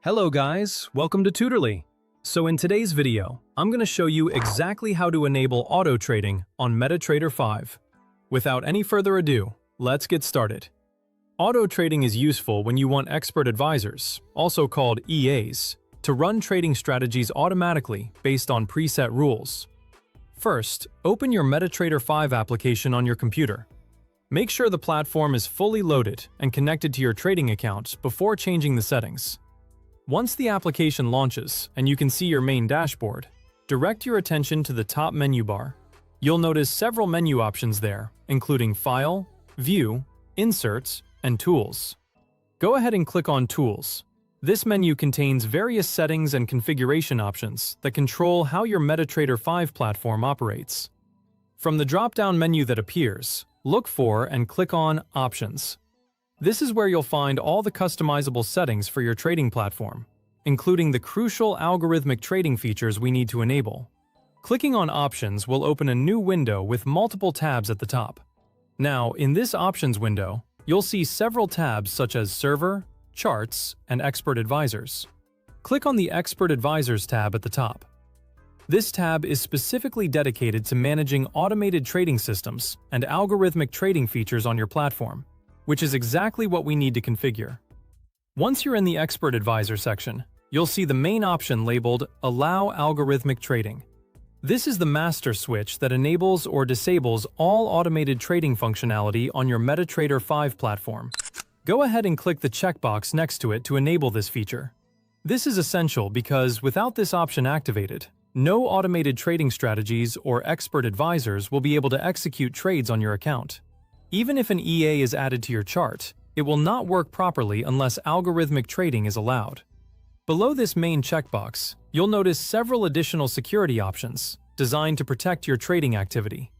Hello guys, welcome to Tutorly. So in today's video, I'm going to show you exactly how to enable auto trading on Metatrader 5. Without any further ado, let's get started. Auto trading is useful when you want expert advisors, also called EAs, to run trading strategies automatically based on preset rules. First, open your Metatrader 5 application on your computer. Make sure the platform is fully loaded and connected to your trading account before changing the settings. Once the application launches and you can see your main dashboard, direct your attention to the top menu bar. You'll notice several menu options there, including File, View, Inserts, and Tools. Go ahead and click on Tools. This menu contains various settings and configuration options that control how your Metatrader 5 platform operates. From the drop-down menu that appears, look for and click on Options. This is where you'll find all the customizable settings for your trading platform, including the crucial algorithmic trading features we need to enable. Clicking on Options will open a new window with multiple tabs at the top. Now, in this Options window, you'll see several tabs such as Server, Charts, and Expert Advisors. Click on the Expert Advisors tab at the top. This tab is specifically dedicated to managing automated trading systems and algorithmic trading features on your platform, which is exactly what we need to configure. Once you're in the Expert Advisor section, you'll see the main option labeled Allow Algorithmic Trading. This is the master switch that enables or disables all automated trading functionality on your Metatrader 5 platform. Go ahead and click the checkbox next to it to enable this feature. This is essential because without this option activated, no automated trading strategies or expert advisors will be able to execute trades on your account. Even if an EA is added to your chart, it will not work properly unless algorithmic trading is allowed. Below this main checkbox, you'll notice several additional security options designed to protect your trading activity.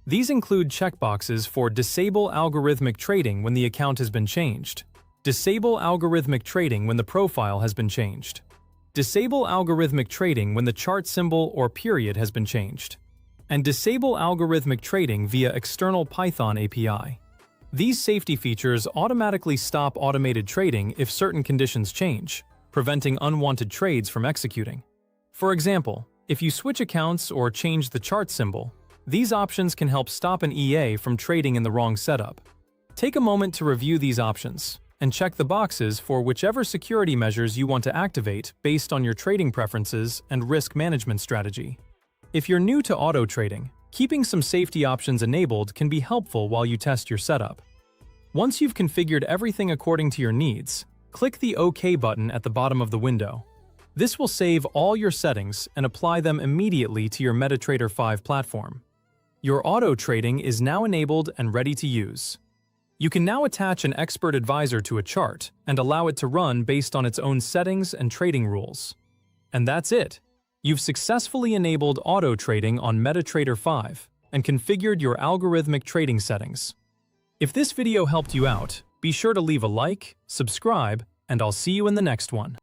These include checkboxes for Disable Algorithmic Trading when the account has been changed, Disable Algorithmic Trading when the profile has been changed, Disable Algorithmic Trading when the chart symbol or period has been changed, and Disable Algorithmic Trading via external Python API. These safety features automatically stop automated trading if certain conditions change, preventing unwanted trades from executing. For example, if you switch accounts or change the chart symbol, these options can help stop an EA from trading in the wrong setup. Take a moment to review these options and check the boxes for whichever security measures you want to activate based on your trading preferences and risk management strategy. If you're new to auto trading, keeping some safety options enabled can be helpful while you test your setup. Once you've configured everything according to your needs, click the OK button at the bottom of the window. This will save all your settings and apply them immediately to your Metatrader 5 platform. Your auto trading is now enabled and ready to use. You can now attach an expert advisor to a chart and allow it to run based on its own settings and trading rules. And that's it! You've successfully enabled auto trading on Metatrader 5 and configured your algorithmic trading settings. If this video helped you out, be sure to leave a like, subscribe, and I'll see you in the next one.